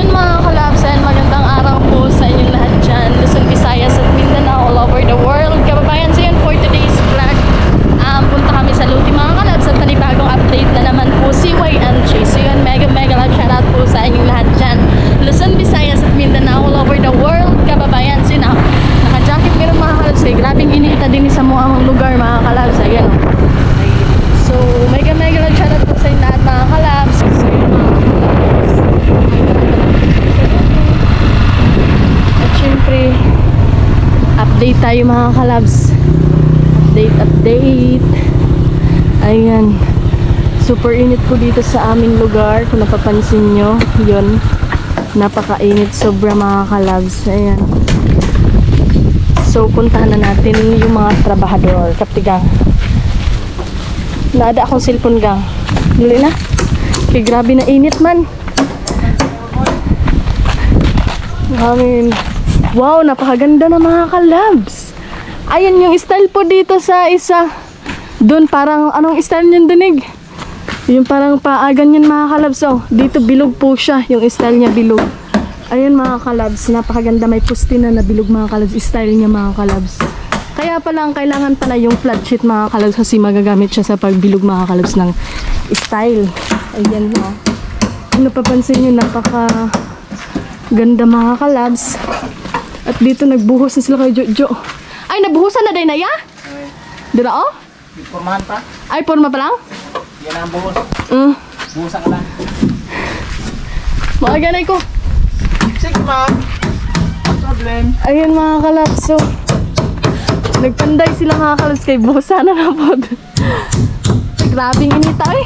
yun mga kalabs, and magandang araw po sa inyong lahat dyan, Luzon, Visayas at Mindanao, all over the world. Kababayan, so yun for today's vlog. Punta kami sa Luti mga kalabs at panibagong update na naman po si YMG. So yun, mega love shoutout po sa inyong lahat dyan, Luzon, Visayas at Mindanao, all over the world. Kababayan, so yun, naka-jacket meron mga kalabs. Kaya grabing inita din sa mga lugar mga kalabs. Ayan o. So, mega love shoutout po sa inyong lahat mga kalabs. So yun mga kalabs. At syempre, update tayo mga kalabs. Update. Ayan. Super init po dito sa aming lugar. Kung napapansin nyo, yun. Napakainit sobra mga kalabs. Ayan. So, puntahan na natin yung mga trabahador. Kaptigang. Naada akong cellphone gang. Dili na. Kaya grabe na init man. Amin. Wow, napakaganda na mga kalabs. Ayan yung style po dito sa isa. Doon parang, anong style niyan dinig? Yung parang paagan yan mga kalabs. Oh, dito bilog po siya. Yung style niya bilog. Ayan mga kalabs. Napakaganda. May pustina na bilog mga kalabs. Style niya mga kalabs. Kaya palang kailangan pala yung flat sheet mga kalabs kasi magagamit siya sa pagbilog mga kalabs ng style. Ayan o. Kung napapansin nyo, napaka ganda mga kalabs. At dito nagbuhos na sila kay Jojo. Ay, nabuhusan na din na ya? Dira o? Pormahan pa? Ay, porma pa lang? Yan ang buhos. Buhusan ka lang. Makaganay ko. Sige ma'am. No problem. Ayun mga kalabs. So, nagpanday sila mga kalabs kay buhusan na po. Grabing inita eh.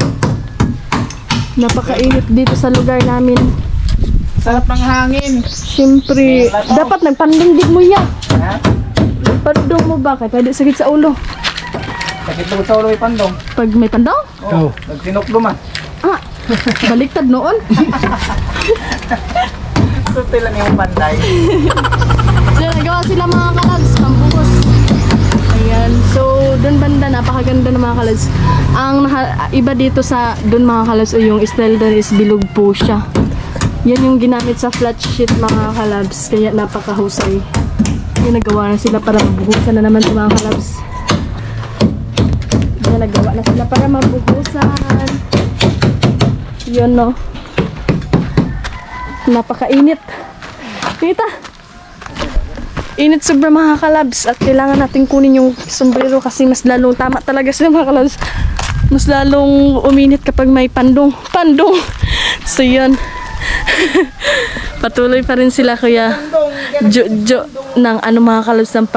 Napakainit dito sa lugar namin. Sarap ng hangin. Siyempre, dapat nagpandong din mo yan. Ha? Pandong mo ba? Kaya pwede sakit sa ulo. Sakit mo sa ulo may pandong. Pag may pandong? Oo. Nagsinuklo man. Ah, baliktad noon. Suti lang yung panday. So, nagawa sila mga kalabs, pambuhos. Ayan. So, doon banda, napakaganda ng mga kalabs. Ang iba dito sa doon mga kalabs, yung style doon is bilog po siya. Yan yung ginamit sa flat sheet mga kalabs. Kaya napakahusay. Yung nagawa na sila para mabuhusan na naman sa mga kalabs. Yan, nagawa na sila para mabuhusan. Yun no. Napakainit. Kita. Init sobra mga kalabs. At kailangan natin kunin yung sombrero kasi mas lalong tama talaga sila mga kalabs. Mas lalong uminit kapag may pandong. So yun. Patuloy pa rin sila kuya Jojo ng ano mga kalabs ng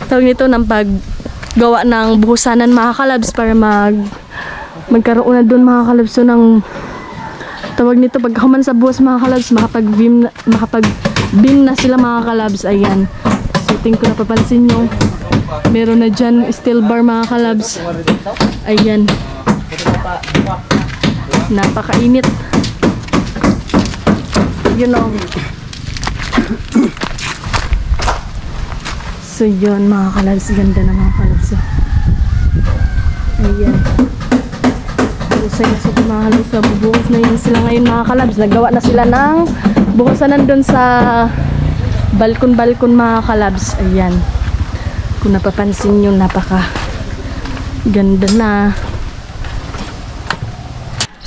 tawag nito ng paggawa ng buhusanan mga kalabs para magkaroon na doon mga kalabs so ng tawag nito pagkahuman sa buhos mga kalabs makapag-beam na sila mga kalabs. Ayan, so tingin ko napapansin nyo meron na dyan steel bar mga kalabs. Ayan, napakainit. You know. So yun mga kalabs, ganda na mga kalabs. Ayan. Busay na sila mga kalabs. Bubuhos na yun sila ngayon mga kalabs. Nagawa na sila ng buhusan nandun sa balkon mga kalabs. Ayan. Kung napapansin nyo, napaka ganda na.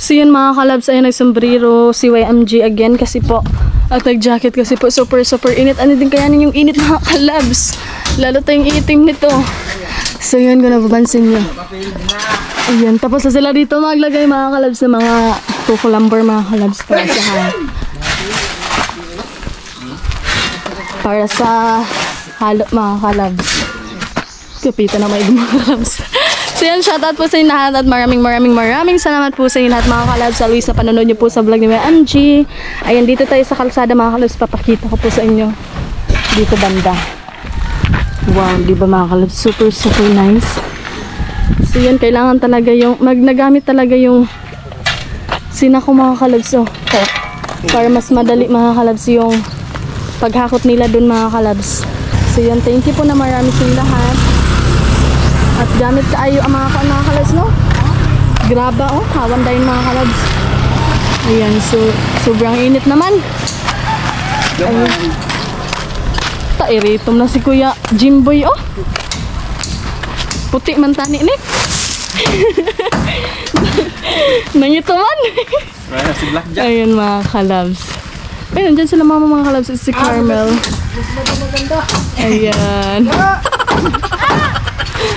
So yun mga kalabs, ayun nagsombrero si YMG again kasi po at nag-jacket kasi po super init. Ano din kaya yung init mga kalabs? Lalo tayong itim nito. So yun kung napapansin nyo. Ayan, tapos na sila dito maglagay mga kalabs ng mga kukulamber mga kalabs para sa halo mga kalabs. Kapitan na may mga kalabs. So yan, shoutout po sa inyo lahat at maraming salamat po sa inyo lahat mga kalabs. Always sa panonood nyo po sa vlog ni YMG. Ayan, dito tayo sa kalsada mga kalabs. Papakita ko po sa inyo dito banda. Wow, di ba mga kalabs? Super nice. So yan, kailangan talaga yung nagamit talaga yung sinako mga kalabs. Oh, para mas madali mga kalabs yung paghakot nila dun mga kalabs. So yan, thank you po na marami sa inyo lahat. At gamit kaayo ang mga kalabs, no? Graba, oh. Hawan dahil mga kalabs. Ayan, so sobrang init naman. Ayun. Tairitom na si Kuya Jimboy, oh. Puti man tani ni. Nangito man. Wala si Blackjack. Ayun mga kalabs. Ayun, dyan sila mga kalabs. Si Carmel. Ayan.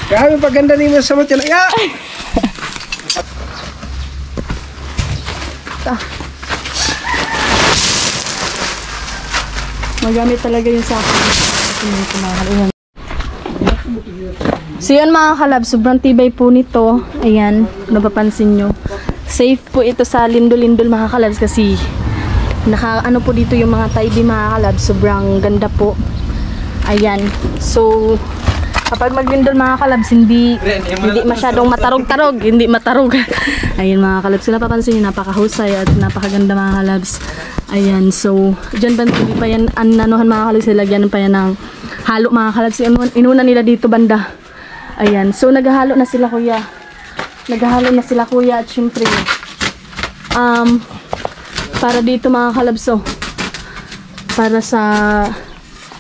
Grabe paganda ni mo sa mata. Ya! Magamit talaga yun sa akin. Ayan. So yan mga kalabs, sobrang tibay po nito. Ayan, napapansin nyo. Safe po ito sa lindol-lindol mga kalabs kasi ano po dito yung mga taibi mga kalabs. Sobrang ganda po. Ayan. So kapag maglindol mga kalabs, hindi masyadong matarog-tarog. Hindi matarog. Ayan mga kalabs. So napapansin nyo, napakahusay at napakaganda mga kalabs. Ayan. So dyan ba hindi pa yan anuhan mga kalabs. Lagyan pa yan ng halo mga kalabs. Inuna nila dito banda. Ayan. So naghahalo na sila kuya. Naghahalo na sila kuya at syempre para dito mga kalabs, oh. Para sa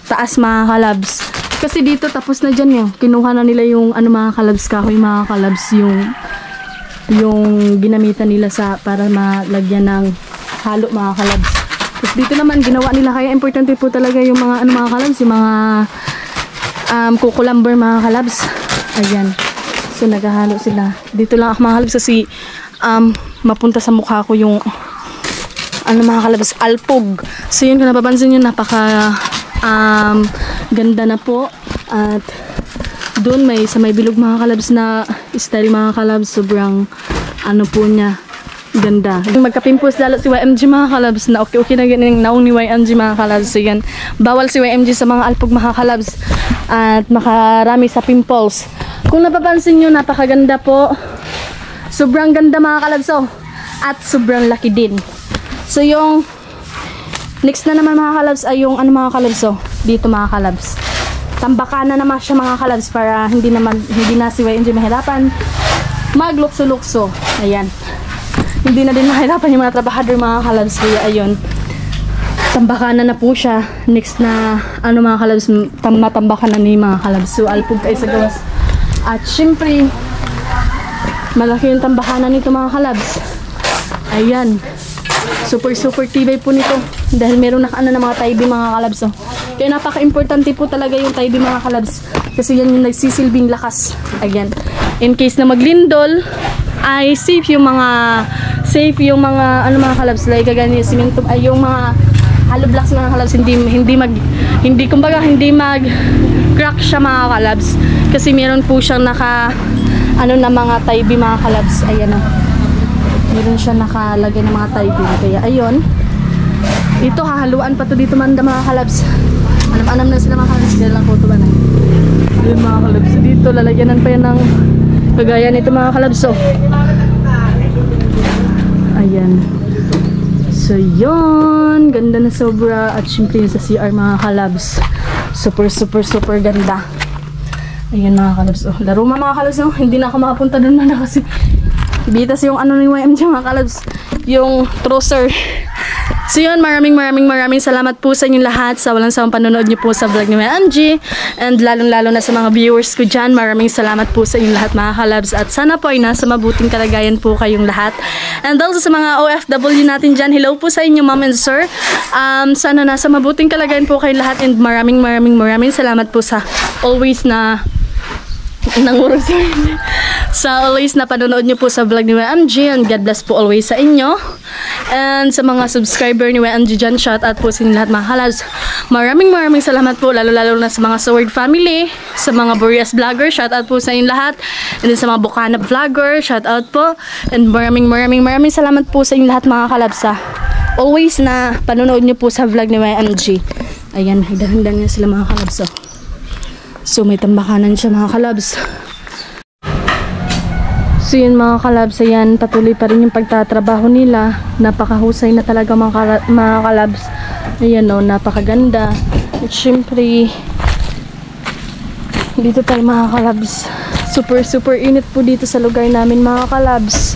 taas mga kalabs. Kasi dito tapos na dyan yun. Kinuha na nila yung ano mga kalabs, kahoy mga kalabs, yung ginamitan nila sa para malagyan ng halo mga kalabs. Tapos dito naman ginawa nila, kaya importante po talaga yung mga ano mga kalabs, yung mga kukulamber mga kalabs. Ayan. So naghahalo sila. Dito lang ako mga kalabs kasi mapunta sa mukha ko yung ano mga kalabs, alpog. So yun, kung napapansin nyo, napaka ganda na po. At doon sa may bilog mga kalabs na style mga kalabs, sobrang ano po niya, ganda. Magkapimpos lalo si YMG mga kalabs na okay na ganing naong ni YMG mga kalabs. So yan, bawal si YMG sa mga alpog mga kalabs at makarami sa pimples. Kung napapansin nyo, napakaganda po. Sobrang ganda mga kalabs, oh. At sobrang laki din. So yung next na naman mga kalabs ay yung ano mga kalabs, oh. Dito mga kalabs. Tambakan na naman siya mga kalabs para hindi na si YMG mahirapan maglukso-lukso. Ayan. Hindi na din mahirapan yung mga trabahador mga kalabs. Kaya ayun. Tambakan na po siya. Next na ano mga kalabs, matambakan na ni mga kalabs. So alpog kayo sa gawas. At syempre malaki yung tambakan na nito mga kalabs. Ayan. Super tibay po nito. Dahil meron na ano na mga taibi mga kalabs. Oh. Kaya napaka-importante po talaga yung taibi mga kalabs. Kasi yan yung nagsisilbing lakas. Ayan. In case na maglindol, ay safe yung mga ano mga kalabs. Like gagani simento ay yung mga hollow blocks mga kalabs. Hindi mag crack siya mga kalabs. Kasi meron po siyang ano na mga taibi mga kalabs. Ayan o. Meron siya nakalagay ng mga taibi. Kaya ayun. Ito hahaluan pa to dito manda mga kalabs. Anam-anam na sila mga kalabs. Kaya lang po ito ba na. Ayun mga kalabs. Dito lalagyanan pa yan ng kagaya nito mga kalabs. So, ayan. So yun. Ganda na sobra. At syempre sa CR mga kalabs. Super ganda. Ayan mga kalabs. Oh, laro mga kalabs. Oh. Hindi na ako makapunta doon na kasi bitas yung ano ni YMG mga kalabs. Yung trouser. So yun, maraming salamat po sa inyong lahat sa walang sawang panonood niyo po sa vlog ni YMG. And lalong-lalo na sa mga viewers ko dyan, maraming salamat po sa inyong lahat mga kalabs. At sana po ay nasa mabuting kalagayan po kayong lahat. And also sa mga OFW natin dyan, hello po sa inyo ma'am and sir. Sana nasa mabuting kalagayan po kayong lahat. And maraming salamat po sa always na always na panonood nyo po sa vlog ni YMG. And God bless po always sa inyo. And sa mga subscriber ni YMG dyan, shout out po sa inyo lahat mga kalabs. Maraming salamat po, lalo na sa mga Sword family, sa mga Boreas vlogger, shout out po sa inyo lahat. And then sa mga Bukana vlogger, shout out po. And maraming salamat po sa inyo lahat mga kalabs sa always na panonood nyo po sa vlog ni YMG. Ayan, higdan niya sila mga kalabs. So may tambakanan siya mga kalabs. So yun mga kalabs, ayan, patuloy pa rin yung pagtatrabaho nila. Napakahusay na talaga mga kalabs. Ayan o, napakaganda. At syempre, dito tayo mga kalabs. Super init po dito sa lugar namin mga kalabs.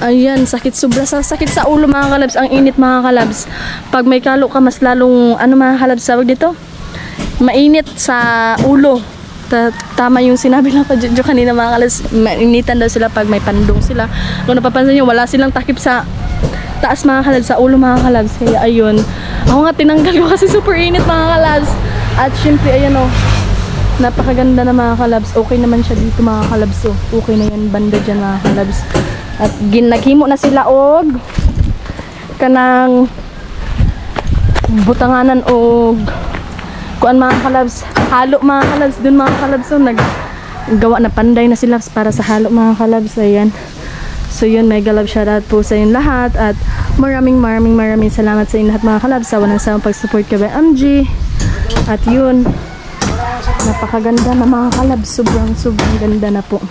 Ayan, sobra sakit sa ulo mga kalabs. Ang init mga kalabs. Pag may kalo ka, mas lalong, ano mga kalabs, tawag dito? Mainit sa ulo. Tama yung sinabi lang ka kanina mga kalabs. Mainitan daw sila pag may pandong sila. Kung napapansin nyo, wala silang takip sa taas mga kalabs, sa ulo mga kalabs. Kaya ayun, ako nga tinanggal ko kasi super init mga kalabs. At syempre, ayan o, napakaganda na mga kalabs. Okay naman siya dito mga kalabs. So, okay na yan banda dyan mga kalabs. At naghimo na sila og kanang butanganan og kuan mga kalabs. Halo mga kalabs. Dun mga kalabs. So, naggawa na panday na sila para sa halo mga kalabs. Ayan. So yun, mega love shoutout po sa inyo lahat. At maraming salamat sa inyo lahat mga kalabs. Sa walang sawang pag-support kay MG. At yun, napakaganda na mga kalabs. Sobrang ganda na po.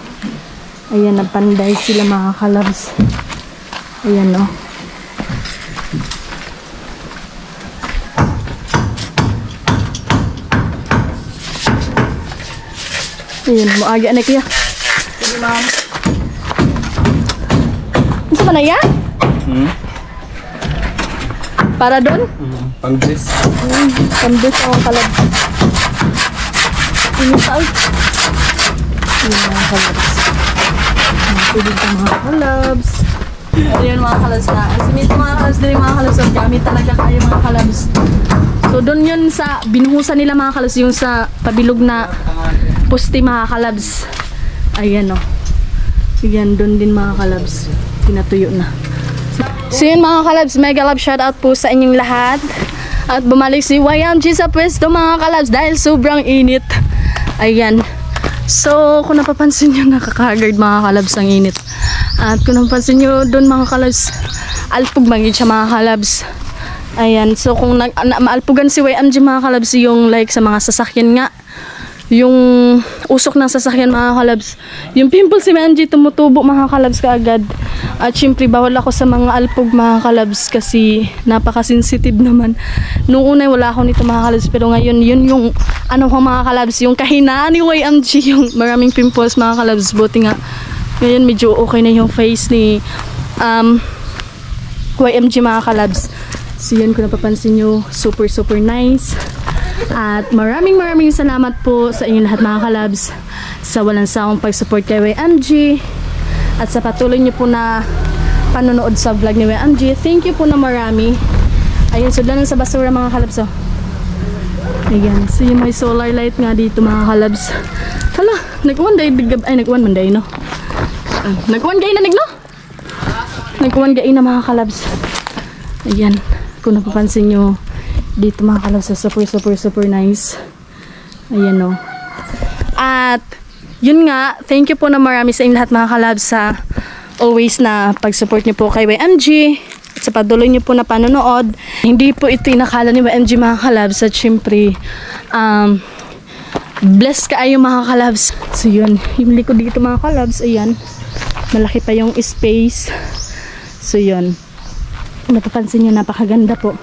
Ayan, napanday sila mga kalabs. Ayan o. Ayan, muagi anak ya. Sige, ma'am. Ano ba na yan? Para doon? Pang-dress. Pambis ako kalabs. Ini taon. Ayan mga kalabs. Tubig ng mga kalabs. Ayan mga kalabs na. Simito mga kalabs din mga kalabs. So, gamit talaga kayo mga kalabs. So doon yun sa binuhusan nila mga kalabs. Yung sa pabilog na pusti mga kalabs. Ayan o. Ayan doon din mga kalabs. Pinatuyo na. So yun mga kalabs. Mega love shoutout po sa inyong lahat. At bumalik si YMG sa pwesto mga kalabs. Dahil sobrang init. Ayan. So, kung napapansin nyo, nakaka-haggard mga kalabs ang init. At kung napapansin nyo, doon mga kalabs, alpug magiging siya mga kalabs. Ayan. So, kung maalpugan si YMG mga kalabs, yung like sa mga sasakyan nga, yung usok ng sasakyan mga kalabs, yung pimple si YMG tumutubo mga kalabs kaagad. At syempre, bawal ako sa mga alpug mga kalabs kasi napaka-sensitive naman. Nung una, wala ako nito mga kalabs. Pero ngayon, yun yung ano ko mga kalabs, yung kahinaan ni YMG, yung maraming pimples mga kalabs. Buti nga, ngayon medyo okay na yung face ni YMG mga kalabs. So yun, kung napapansin nyo, super nice. At maraming salamat po sa inyo lahat mga kalabs sa walang sawang pag-support kay YMG at sa patuloy nyo po na panonood sa vlog ni YMG. Thank you po na marami. Ayun, sudlan sa basura mga kalabs oh. Ayan, so yung may solar light nga dito mga kalabs. Hala, nag-one day ay nag-one manday no. Nag-one day na no? Nag-one day na mga kalabs. Ayan, kung napapansin nyo dito mga kalabs, super nice. Ayan no. At yun nga, thank you po na marami sa inyo lahat mga kalabs sa always na pag-support nyo po kay YMG at sa patuloy nyo po na panonood. Hindi po ito inakala ni YMG mga kalabs at syempre blessed kayo mga kalabs. So yun, yung likod dito mga kalabs, ayan, malaki pa yung space. So yun, napapansin nyo, napakaganda po.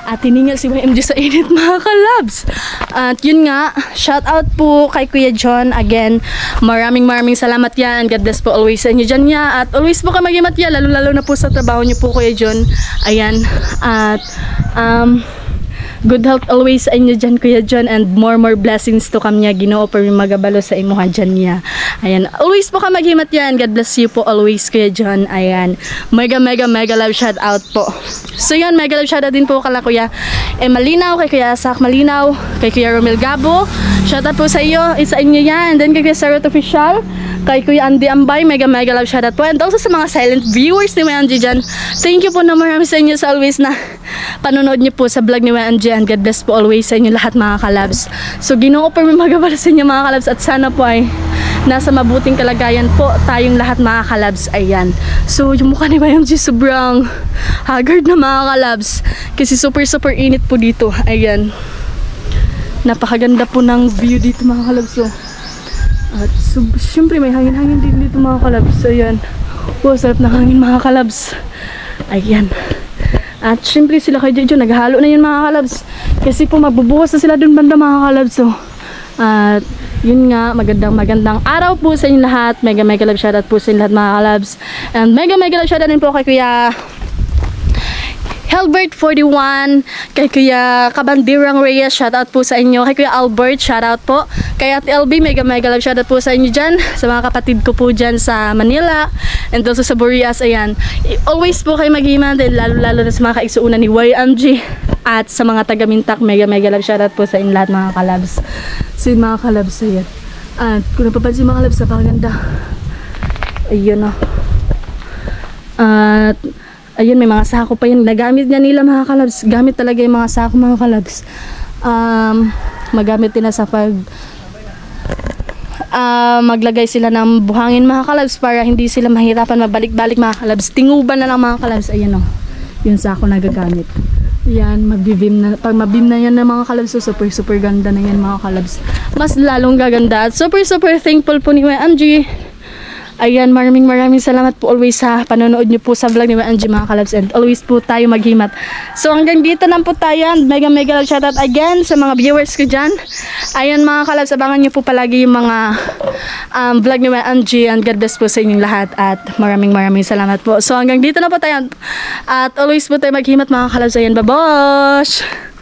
At tiningal si YMG sa init mga kalabs. At yun nga, shout out po kay Kuya John. Again, maraming salamat yan. God bless po always sa inyo dyan niya. At always po kayo mag-imat yan, lalo na po sa trabaho niyo po Kuya John. Ayan. At good health always sa inyo dyan Kuya John. And more blessings to come niya. Ginoo pa rin magabalo sa imuha dyan niya. Ayan. Always po kayo mag-imat yan. God bless you po always Kuya John. Ayan. Mega love shout out po. So yun, mega love shoutout din po kala Kuya Malinaw, kay Kuya Sak Malinaw, kay Kuya Romel Gabo. Shoutout po sa iyo, isa inyo yan. And then kay Kuya Sarot Official, kay Kuya Andy Ambay, mega love shoutout po. And also sa mga silent viewers ni YMG dyan, thank you po na marami sa inyo sa always na panonood nyo po sa vlog ni YMG. And God bless po always sa inyo lahat mga kalabs. So Ginoo po may magabala sa inyo mga kalabs. At sana po ay nasa mabuting kalagayan po tayong lahat mga kalabs. Ayan. So yung mukha ni YMG sobrang haggard na mga kalabs kasi super init po dito. Ayan, napakaganda po ng view dito mga kalabs oh. At syempre may hangin din dito mga kalabs. Ayan, wow, sarap na hangin mga kalabs. Ayan. At syempre sila kay Jojo naghalo na yun mga kalabs kasi po magbubukas na sila dun banda mga kalabs oh. At Yun nga, magandang araw po sa inyo lahat. Mega love shoutout po sa inyo lahat mga kalabs. And mega love shoutout din po kay Kuya Helbert 41, kay Kuya Kabandirang Reyes, shoutout po sa inyo. Kay Kuya Albert, shoutout po. Kay Ate LB, mega love shoutout po sa inyo dyan. Sa mga kapatid ko po dyan sa Manila. And also sa Burias, ayan. Always po kayo mag-iman, lalo na sa mga kaigsuunan ni YMG. At sa mga taga-Mintak, mega love shoutout po sa inyo lahat mga kalabs. So yung mga kalabs, ayan. At kung napapansin mga kalabs, napakaganda. Ayun o. At ayun, may mga sako pa yun. Nagamit niya nila mga kalabs. Gamit talaga yung mga sako mga kalabs. Magamit nila sa maglagay sila ng buhangin mga kalabs para hindi sila mahirapan mabalik-balik mga kalabs. Tinguban na lang mga kalabs. Ayun o. Yung sako na gagamit. Yan, mabibim na. Pag mabim na yan ng mga kalabs, so super ganda na yan mga kalabs. Mas lalong gaganda. At super thankful po ni YMG. Ayan, maraming salamat po always sa panonood nyo po sa vlog ni YMG mga kalabs, and always po tayo maghimat. So hanggang dito lang po tayo. Mega love shoutout again sa mga viewers ko dyan. Ayan mga kalabs, abangan nyo po palagi yung mga vlog ni YMG, and God bless po sa inyong lahat at maraming salamat po. So hanggang dito na po tayo at always po tayo maghimat mga kalabs. Ayan, babosh!